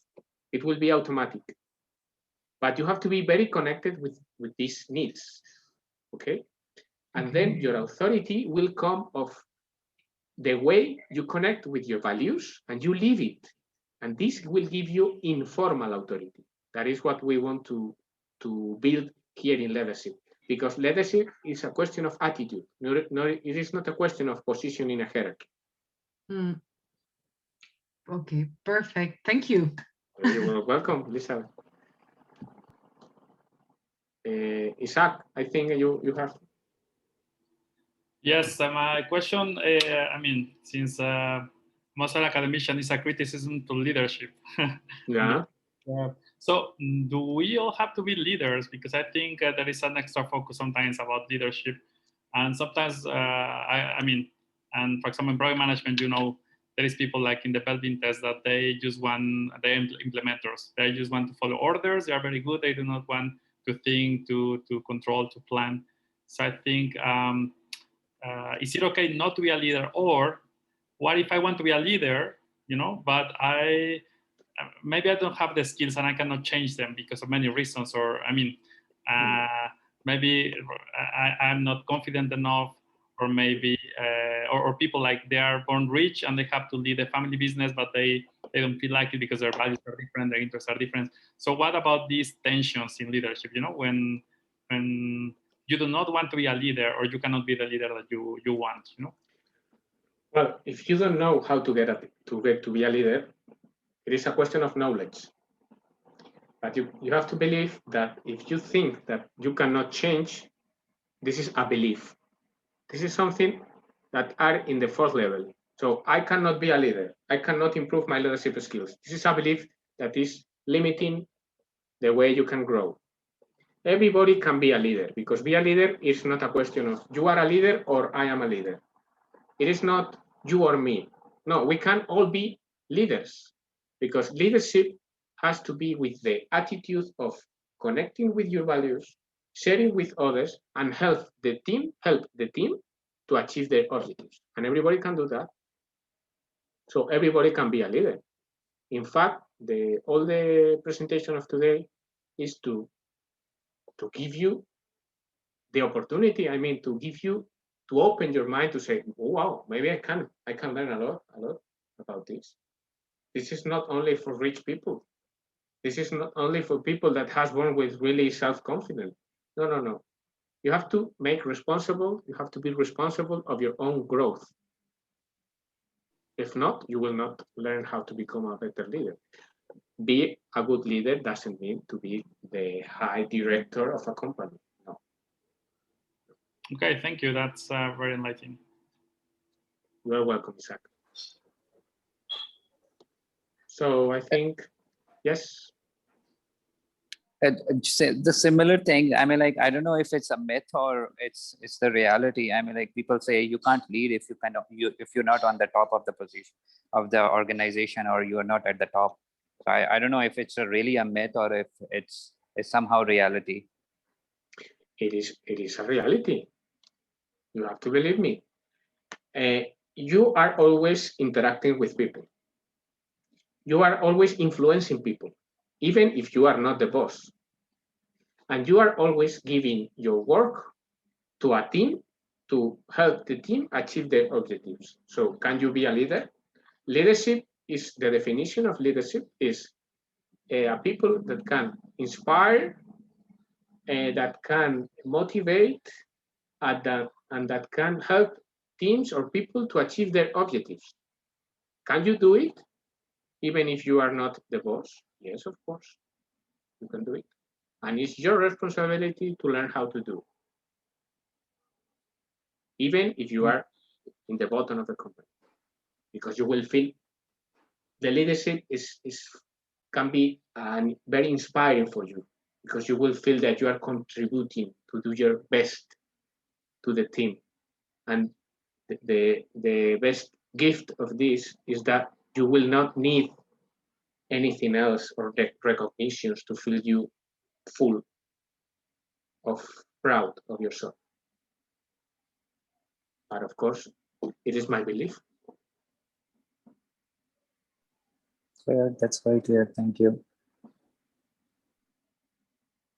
It will be automatic. But you have to be very connected with these needs, okay? And then your authority will come of the way you connect with your values and you live it. And this will give you informal authority. That is what we want to build here in leadership, because leadership is a question of attitude. It is not a question of position in a hierarchy. Okay, perfect. Thank you. You're welcome, Lisa. Isaac, I think you have. Yes, my question, I mean, since most academician is a criticism to leadership. Yeah. So do we all have to be leaders? Because I think there is an extra focus sometimes about leadership. And sometimes, I mean, and for example, in project management, you know, there is people like in the Belvin test that they just want, they're implementers. They just want to follow orders. They are very good. They do not want to think, to control, to plan. So I think, is it okay not to be a leader? Or what if I want to be a leader, you know, but maybe I don't have the skills and I cannot change them because of many reasons, or I mean, maybe I'm not confident enough, or maybe, or people like they are born rich and they have to lead a family business, but they don't feel like it because their values are different, their interests are different. So what about these tensions in leadership? You know, when you do not want to be a leader, or you cannot be the leader that you want, you know? Well, if you don't know how to get to be a leader, it is a question of knowledge. But you have to believe that if you think that you cannot change, this is a belief. This is something that are in the fourth level. So I cannot be a leader. I cannot improve my leadership skills. This is a belief that is limiting the way you can grow. Everybody can be a leader, because be a leader is not a question of you are a leader or I am a leader. It is not you or me. No, we can all be leaders, because leadership has to be with the attitude of connecting with your values, sharing with others, and help the team to achieve their objectives. And everybody can do that. So everybody can be a leader. In fact, all the presentation of today is to give you the opportunity, to open your mind to say, oh, wow, maybe I can learn a lot about this. This is not only for rich people. This is not only for people that has born with really self-confidence. No. You have to be responsible of your own growth. If not, you will not learn how to become a better leader. Be a good leader doesn't mean to be the high director of a company. No. Okay, thank you. That's very enlightening. You are welcome, Isaac. So I think, yes. The similar thing, I mean, like, I don't know if it's a myth or it's the reality. I mean, like, people say you can't lead if if you're not on the top of the position of the organization, or you are not at the top. So I don't know if it's really a myth or if it's somehow reality. It is a reality. You have to believe me. You are always interacting with people. You are always influencing people, even if you are not the boss. And you are always giving your work to a team to help the team achieve their objectives. So can you be a leader? Leadership is, the definition of leadership is a people that can inspire, that can motivate, and that can help teams or people to achieve their objectives. Can you do it? Even if you are not the boss? Yes, of course, you can do it. And it's your responsibility to learn how to do. Even if you are in the bottom of the company, because you will feel the leadership can be very inspiring for you, because you will feel that you are contributing to do your best to the team. And the best gift of this is that you will not need anything else or the recognitions to feel you full of proud of yourself. But of course, it is my belief. So that's very clear. Thank you.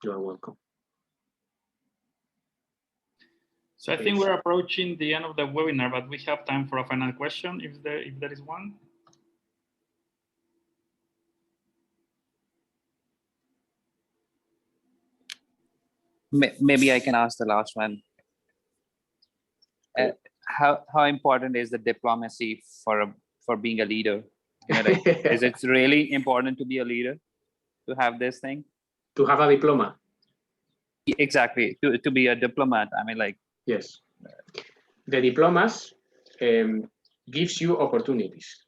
You are welcome. So I think we're approaching the end of the webinar, but we have time for a final question, if there is one. Maybe I can ask the last one. How important is the diplomacy for being a leader? Like, is it really important to be a leader, to have this thing? To have a diploma. Exactly, to be a diplomat. I mean, like. Yes. The diplomas gives you opportunities.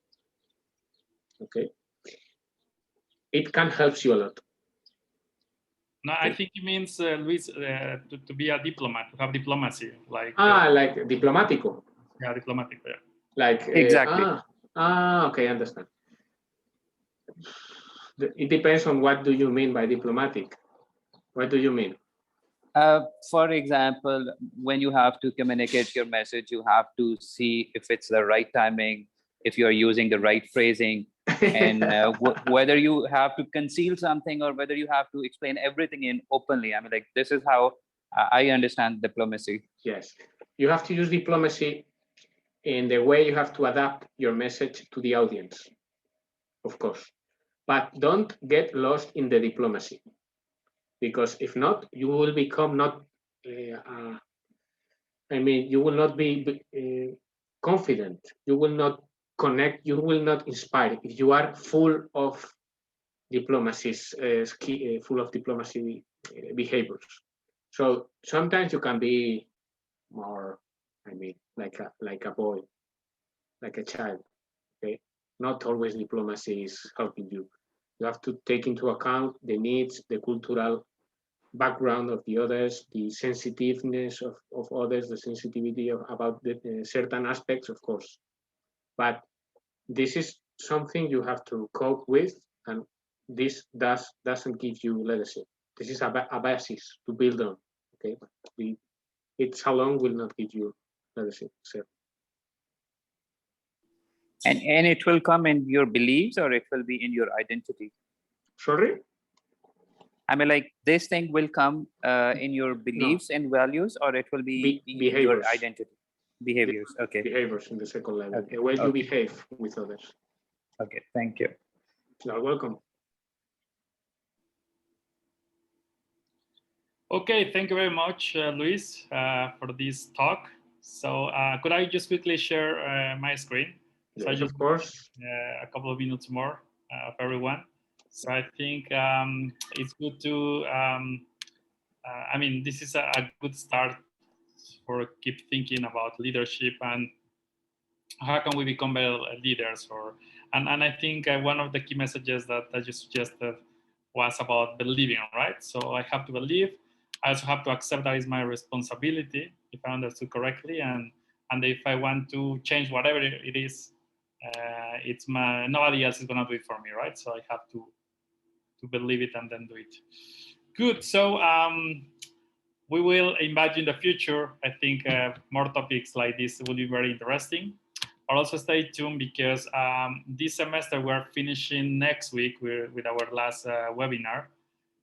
Okay. It can help you a lot. No, I think it means, Luis, to be a diplomat, to have diplomacy. Like like diplomatico. Yeah, diplomatico, yeah. Like exactly. Okay, I understand. It depends on what do you mean by diplomatic. What do you mean? For example, when you have to communicate your message, you have to see if it's the right timing, if you're using the right phrasing, and whether you have to conceal something or whether you have to explain everything in openly. I mean, like, this is how I understand diplomacy. Yes, you have to use diplomacy in the way you have to adapt your message to the audience, of course. But don't get lost in the diplomacy, because if not, you will become not I mean, you will not be confident. You will not connect. You will not inspire if you are full of diplomacies, full of diplomacy behaviors. So sometimes you can be more, I mean, like a boy, like a child. Okay, not always diplomacy is helping you. You have to take into account the needs, the cultural background of the others, the sensitiveness of others, the sensitivity about the, certain aspects, of course. But this is something you have to cope with, and this doesn't give you leadership. This is a basis to build on. Okay, it's alone will not give you leadership. So. And it will come in your beliefs, or it will be in your identity? Sorry? I mean, like, this thing will come in your beliefs and values, or it will be in your identity? Behaviors. Okay. Behaviors in the second level. Okay. The way you behave with others. Okay, thank you. You're welcome. Okay, thank you very much, Luis, for this talk. So could I just quickly share my screen? So Yes, of course. A couple of minutes more of everyone. So I think it's good to, I mean, this is a good start for keep thinking about leadership and how can we become better leaders. And I think one of the key messages that you suggested was about believing, right? So I have to believe. I also have to accept that is my responsibility, if I understood correctly. And if I want to change whatever it is, it's nobody else is going to do it for me, right? So I have to believe it and then do it. Good. So we will invite you in the future. I think more topics like this will be very interesting. But also stay tuned because this semester we're finishing next week with our last webinar.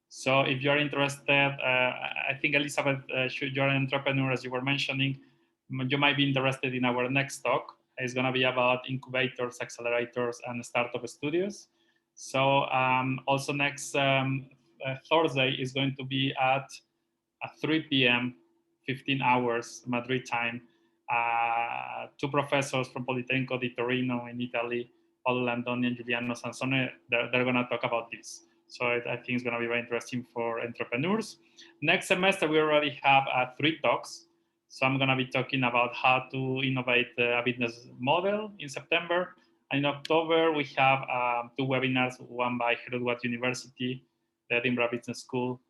So if you're interested, I think Elizabeth, you're an entrepreneur, as you were mentioning, you might be interested in our next talk. It's going to be about incubators, accelerators, and startup studios. So also next Thursday is going to be at 3 p.m., 15 hours, Madrid time. Two professors from Politecnico di Torino in Italy, Paolo Landoni and Giuliano Sansone, they're going to talk about this. So I think it's going to be very interesting for entrepreneurs. Next semester, we already have 3 talks. So I'm going to be talking about how to innovate a business model in September. And in October, we have 2 webinars, one by Herod University, the Edinburgh Business School,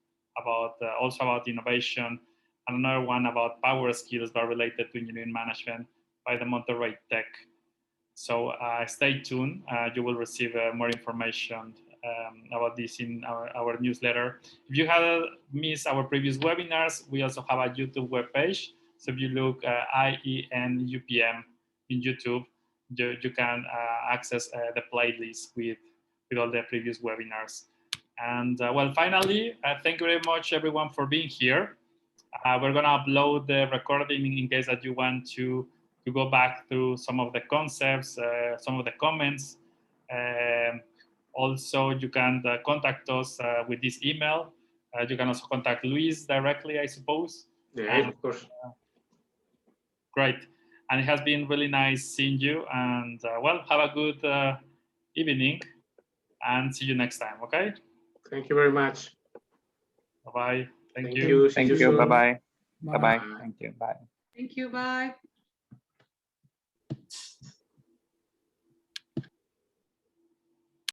about also about innovation, and another one about power skills that are related to engineering management by the Monterrey Tech. So stay tuned. You will receive more information about this in our newsletter. If you have missed our previous webinars, we also have a YouTube webpage. So if you look IEN in YouTube, you can access the playlist with all the previous webinars. And well, finally, thank you very much, everyone, for being here. We're going to upload the recording in case that you want to go back through some of the concepts, some of the comments. Also, you can contact us with this email. You can also contact Luis directly, I suppose. Yeah, of course. Great. And it has been really nice seeing you. And well, have a good evening and see you next time, okay? Thank you very much. Bye-bye. Thank Thank you. you. Bye-bye. Bye. Bye-bye. Thank you. Bye. Thank you. Bye.